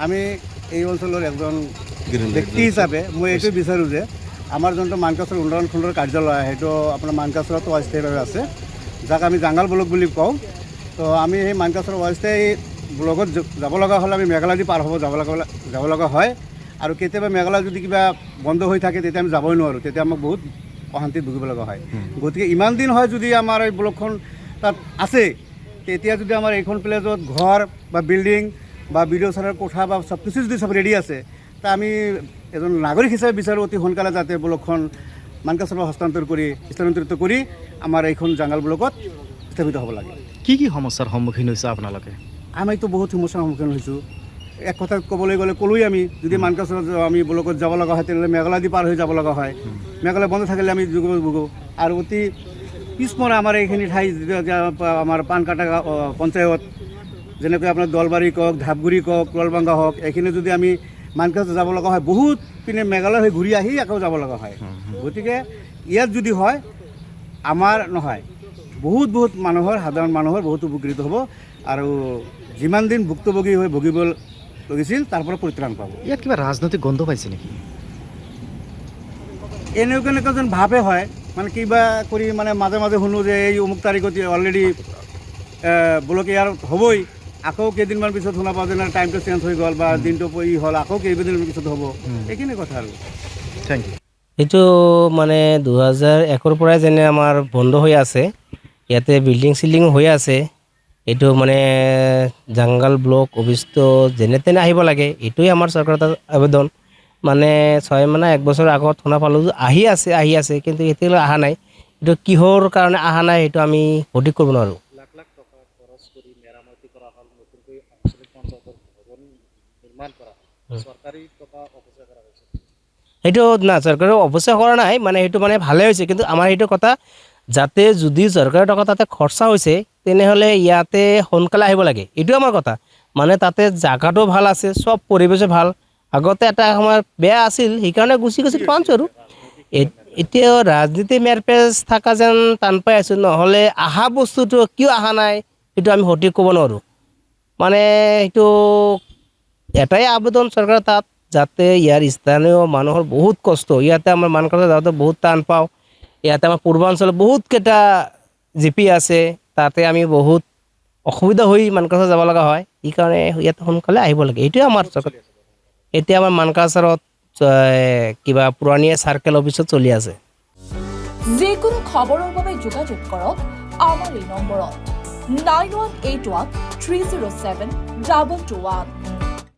আমি এই অঞ্চলৰ এজন ব্যক্তি হিচাপে মই এইটো বিচাৰোঁ যে আমাৰ যোনটো মানকাছাৰ উন্নয়ন খণ্ডৰ কাৰ্যালয় সেইটো আপোনাৰ মানকাছাৰতো অস্থায়ীভাৱে আছে, যাক আমি জাংগাল ব্লক বুলি কওঁ। তো আমি সেই মানকাছাৰ অস্থায়ী ব্লকত যাব লগা হ'লে আমি মেঘালয় দি পাৰ হ'ব যাব লগা হয়। আৰু কেতিয়াবা মেঘালয় যদি কিবা বন্ধ হৈ থাকে তেতিয়া আমি যাবই নোৱাৰোঁ, তেতিয়া আমাক বহুত অশান্তিত ভুগিব লগা হয়। গতিকে ইমান দিন হয় যদি আমাৰ এই ব্লকখন তাত আছে, তেতিয়া যদি আমাৰ এইখন প্লেজত ঘৰ বা বিল্ডিং বা বিডিঅ' ছাৰৰ কোঠা বা চব কিছু যদি চব ৰেডি আছে, তা আমি এজন নাগৰিক হিচাপে বিচাৰোঁ অতি সোনকালে যাতে ব্লকখন মানকাছাৰত স্থানান্তৰিত কৰি আমাৰ এইখন জাংগাল ব্লকত স্থাপিত হ'ব লাগে। কি সমস্যাৰ সন্মুখীন হৈছে আপোনালোকে? আমিতো বহুত সমস্যাৰ সন্মুখীন হৈছোঁ। এক কথাত ক'বলৈ গ'লে ক'লোৱেই আমি যদি মানকাছাৰত আমি ব্লকত যাব লগা হয় তেনেহ'লে মেঘালয় দি পাৰ হৈ যাব লগা হয়। মেঘালয় বন্ধ থাকিলে আমি ভোগোঁ। আৰু অতি পিছমৰা আমাৰ এইখিনি ঠাই আমাৰ পানকাটা পঞ্চায়ত, যেনেকৈ আপোনাৰ দলবাৰী কওক, ধাপগুৰি কওক, কলবাংগা হওক, এইখিনি যদি আমি মানকাছাৰত যাব লগা হয় বহুত পিনে মেঘালয় হৈ ঘূৰি আহি আকৌ যাব লগা হয়। গতিকে ইয়াত যদি হয় আমাৰ নহয়, বহুত সাধাৰণ মানুহৰ বহুত উপকৃত হ'ব আৰু যিমান দিন ভুক্তভোগী হৈ ভুগিব লাগিছিল তাৰ পৰা পৰিত্ৰাণ পাব। ইয়াত কিবা ৰাজনৈতিক গন্ধ পাইছে নেকি? এনেকুৱা যেন ভাৱে হয়, মানে কিবা কৰি মানে মাজে মাজে শুনো যে এই অমুক তাৰিখত অলৰেডি ব্লক ইয়াৰ হ'বই, আকৌ কেইদিনমান পিছত শুনা পাওঁ যে টাইমটো চেঞ্জ হৈ গ'ল বা দিনটো হ'ল, আকৌ কেইদিনমান পিছত হ'ব। এইখিনি কথা আৰু। Thank you. এইটো মানে 2001 পৰাই যেনে আমাৰ বন্ধ হৈ আছে, ইয়াতে বিল্ডিং চিল্ডিং হৈ আছে। এইটো মানে জাংগাল ব্লক অফিচটো যেনে তেনে আহিব লাগে, এইটোৱে আমাৰ চৰকাৰৰ তাত আবেদন। মানে 1 বছৰ আগত শুনা পালোঁ আহি আছে কিন্তু এতিয়ালৈ অহা নাই। এইটো কিহৰ কাৰণে অহা নাই সেইটো আমি সঠিক কৰিব নোৱাৰোঁ। লাখ লাখ টকা খৰচ কৰি মেৰামতি কৰা হ'ল, নতুনকৈ পঞ্চায়তৰ ভৱন নিৰ্মাণ কৰা হ'ল, চৰকাৰী টকা অপচয় কৰা হৈছে। সেইটো না চৰকাৰে অৱশ্যে কৰা নাই, মানে সেইটো মানে ভালে হৈছে, কিন্তু আমাৰ সেইটো কথা যাতে যদি চৰকাৰৰ টকা তাতে খৰচা হৈছে তেনেহ'লে ইয়াতে সোনকালে আহিব লাগে, এইটোৱে আমাৰ কথা। মানে তাতে জাগাটো ভাল আছে, চব পৰিৱেশে ভাল। আগতে এটা সময় বেয়া আছিল, সেইকাৰণে গুচি পাইছোঁ আৰু এতিয়াও ৰাজনীতি মেৰপেচ থকা যেন টান পাই আছোঁ। নহ'লে অহা বস্তুটো কিয় অহা নাই সেইটো আমি সঠিক ক'ব নোৱাৰোঁ। মানে সেইটো এটাই আবেদন চৰকাৰৰ তাত, যাতে ইয়াৰ স্থানীয় মানুহৰ বহুত কষ্ট, ইয়াতে আমাৰ মানকাছাৰত যাওঁতে বহুত টান পাওঁ। ইয়াতে আমাৰ পূৰ্বাঞ্চলত বহুতকেইটা জিপি আছে, তাতে আমি বহুত অসুবিধা হৈ মানকাছাৰত যাব লগা হয়। সেইকাৰণে ইয়াতে সোনকালে আহিব লাগে, এইটোৱে আমাৰ চৰকাৰ। এতিয়া আমাৰ মানকাছাৰত কিবা পুৰণিয়া চাৰ্কেল অফিচত চলি আছে। যিকোনো খবৰৰ বাবে যোগাযোগ কৰক আমাৰ এই নম্বৰত 9181 307 221।